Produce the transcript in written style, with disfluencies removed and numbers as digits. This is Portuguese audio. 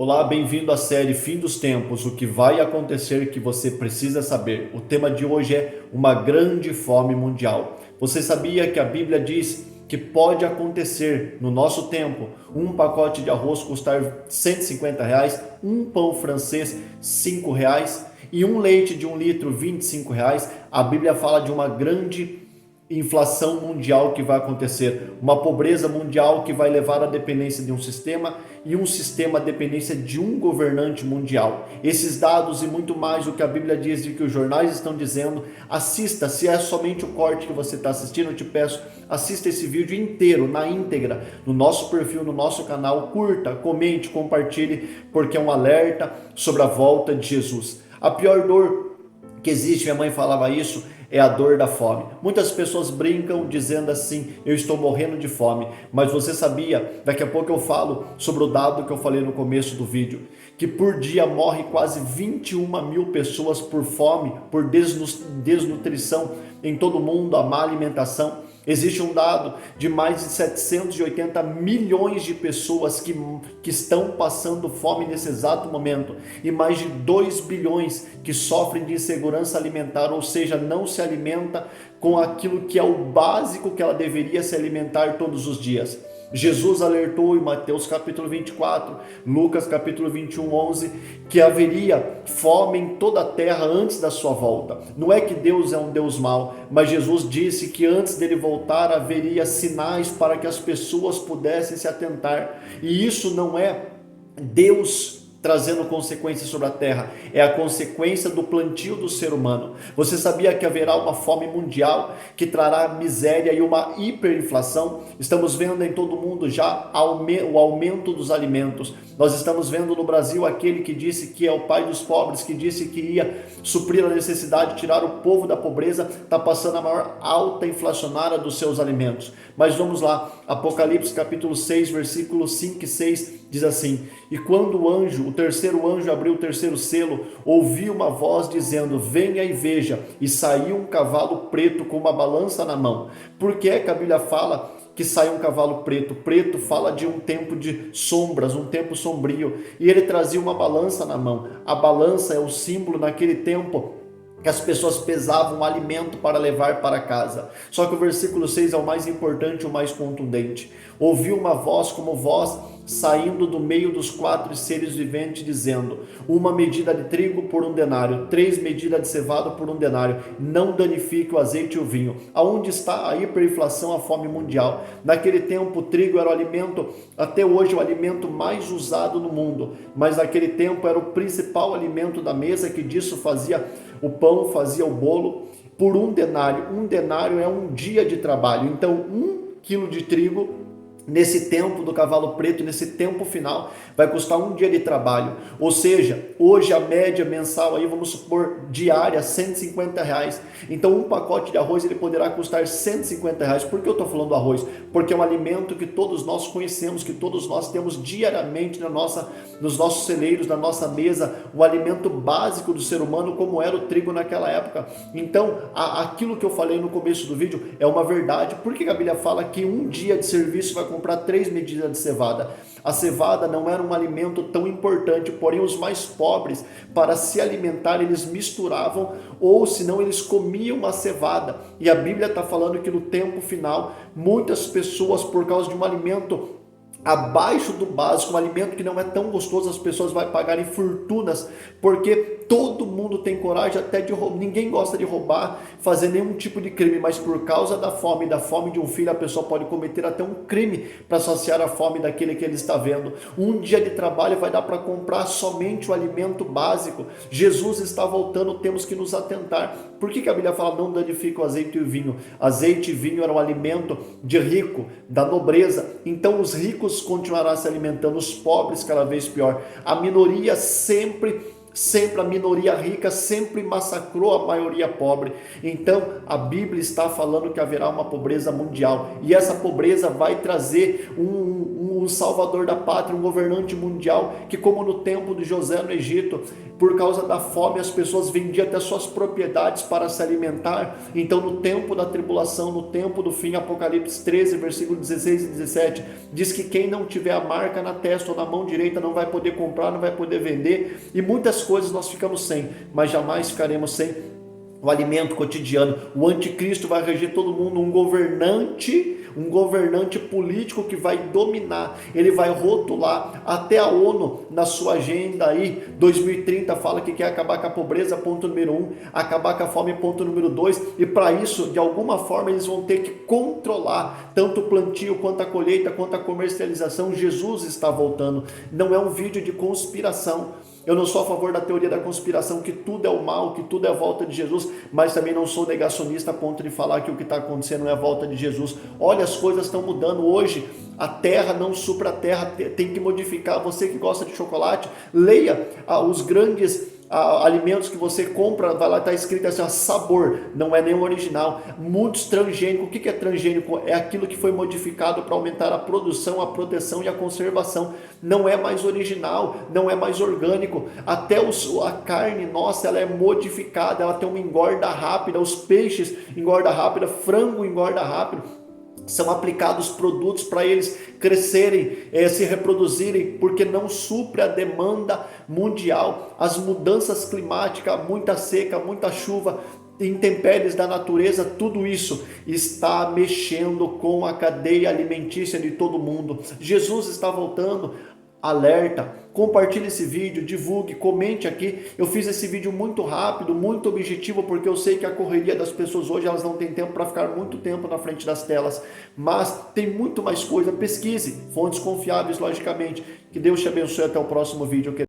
Olá, bem-vindo à série Fim dos Tempos, o que vai acontecer que você precisa saber. O tema de hoje é uma grande fome mundial. Você sabia que a Bíblia diz que pode acontecer no nosso tempo um pacote de arroz custar R$ 150, um pão francês R$ 5 e um leite de 1 litro R$ 25? A Bíblia fala de uma grande inflação mundial que vai acontecer, uma pobreza mundial que vai levar à dependência de um sistema e um sistema à dependência de um governante mundial. Esses dados e muito mais o que a Bíblia diz e que os jornais estão dizendo, assista. Se é somente o corte que você está assistindo, eu te peço, assista esse vídeo inteiro, na íntegra, no nosso perfil, no nosso canal, curta, comente, compartilhe, porque é um alerta sobre a volta de Jesus. A pior dor que existe, minha mãe falava isso, é a dor da fome. Muitas pessoas brincam dizendo assim: eu estou morrendo de fome. Mas você sabia, daqui a pouco eu falo sobre o dado que eu falei no começo do vídeo, que por dia morre quase 21 mil pessoas por fome, por desnutrição em todo o mundo, a má alimentação. Existe um dado de mais de 780 milhões de pessoas que estão passando fome nesse exato momento e mais de 2 bilhões que sofrem de insegurança alimentar, ou seja, não se alimenta com aquilo que é o básico que ela deveria se alimentar todos os dias. Jesus alertou em Mateus capítulo 24, Lucas capítulo 21, 11, que haveria fome em toda a terra antes da sua volta. Não é que Deus é um Deus mau, mas Jesus disse que antes dele voltar haveria sinais para que as pessoas pudessem se atentar. E isso não é Deus trazendo consequências sobre a terra, é a consequência do plantio do ser humano. Você sabia que haverá uma fome mundial que trará miséria e uma hiperinflação? Estamos vendo em todo o mundo já o aumento dos alimentos. Nós estamos vendo no Brasil aquele que disse que é o pai dos pobres, que disse que ia suprir a necessidade, tirar o povo da pobreza, está passando a maior alta inflacionária dos seus alimentos. Mas vamos lá, Apocalipse capítulo 6, versículos 5 e 6 diz assim: e quando o terceiro anjo abriu o terceiro selo, ouvi uma voz dizendo: venha e veja. E saiu um cavalo preto com uma balança na mão. Por que é que a Bíblia fala que sai um cavalo preto? Preto fala de um tempo de sombras, um tempo sombrio. E ele trazia uma balança na mão. A balança é o símbolo naquele tempo que as pessoas pesavam alimento para levar para casa. Só que o versículo 6 é o mais importante, o mais contundente. Ouvi uma voz como voz saindo do meio dos 4 seres viventes, dizendo: uma medida de trigo por 1 denário, 3 medidas de cevada por 1 denário, não danifique o azeite e o vinho. Aonde está a hiperinflação, a fome mundial? Naquele tempo o trigo era o alimento, até hoje o alimento mais usado no mundo, mas naquele tempo era o principal alimento da mesa, que disso fazia o pão, fazia o bolo, por 1 denário. 1 denário é um dia de trabalho. Então 1 quilo de trigo, nesse tempo do cavalo preto, nesse tempo final, vai custar um dia de trabalho. Ou seja, hoje a média mensal, aí vamos supor, diária, R$ 150. Então um pacote de arroz ele poderá custar R$ 150. Por que eu estou falando do arroz? Porque é um alimento que todos nós conhecemos, que todos nós temos diariamente nos nossos celeiros, na nossa mesa, o alimento básico do ser humano, como era o trigo naquela época. Então, aquilo que eu falei no começo do vídeo é uma verdade. Por que a Bíblia fala que um dia de serviço vai comprar 3 medidas de cevada? A cevada não era um alimento tão importante, porém os mais pobres, para se alimentar, eles misturavam, ou senão eles comiam a cevada. E a Bíblia está falando que no tempo final, muitas pessoas, por causa de um alimento abaixo do básico, um alimento que não é tão gostoso, as pessoas vão pagar em fortunas, porque todo mundo tem coragem até de roubar. Ninguém gosta de roubar, fazer nenhum tipo de crime, mas por causa da fome de um filho, a pessoa pode cometer até um crime para saciar a fome daquele que ele está vendo. Um dia de trabalho vai dar para comprar somente o alimento básico. Jesus está voltando, temos que nos atentar. Por que a Bíblia fala: não danifica o azeite e o vinho? Azeite e vinho era um alimento de rico, da nobreza. Então os ricos continuarão se alimentando, os pobres cada vez pior. A minoria sempre a minoria rica sempre massacrou a maioria pobre. Então a Bíblia está falando que haverá uma pobreza mundial, e essa pobreza vai trazer um salvador da pátria, um governante mundial, que como no tempo de José no Egito, por causa da fome as pessoas vendiam até suas propriedades para se alimentar. Então no tempo da tribulação, no tempo do fim, Apocalipse 13, versículo 16 e 17, diz que quem não tiver a marca na testa ou na mão direita não vai poder comprar, não vai poder vender, e muitas coisas nós ficamos sem, mas jamais ficaremos sem o alimento cotidiano. O anticristo vai reger todo mundo, um governante político que vai dominar, ele vai rotular, até a ONU na sua agenda aí, 2030 fala que quer acabar com a pobreza, ponto número 1, acabar com a fome, ponto número 2, e para isso, de alguma forma, eles vão ter que controlar tanto o plantio, quanto a colheita, quanto a comercialização. Jesus está voltando, não é um vídeo de conspiração. Eu não sou a favor da teoria da conspiração, que tudo é o mal, que tudo é a volta de Jesus, mas também não sou negacionista a ponto de falar que o que está acontecendo é a volta de Jesus. Olha, as coisas estão mudando hoje, a terra não supra a terra, tem que modificar. Você que gosta de chocolate, leia os grandes alimentos que você compra, vai lá, está escrito assim, sabor, não é nem o original. Muitos transgênicos. O que é transgênico? É aquilo que foi modificado para aumentar a produção, a proteção e a conservação. Não é mais original, não é mais orgânico. Até a carne nossa, ela é modificada, ela tem uma engorda rápida, os peixes engorda rápida, frango engorda rápido. São aplicados produtos para eles crescerem, se reproduzirem, porque não supre a demanda mundial. As mudanças climáticas, muita seca, muita chuva, intempéries da natureza, tudo isso está mexendo com a cadeia alimentícia de todo mundo. Jesus está voltando. Alerta, compartilhe esse vídeo, divulgue, comente aqui. Eu fiz esse vídeo muito rápido, muito objetivo, porque eu sei que a correria das pessoas hoje, elas não têm tempo para ficar muito tempo na frente das telas, mas tem muito mais coisa. Pesquise, fontes confiáveis, logicamente. Que Deus te abençoe, até o próximo vídeo.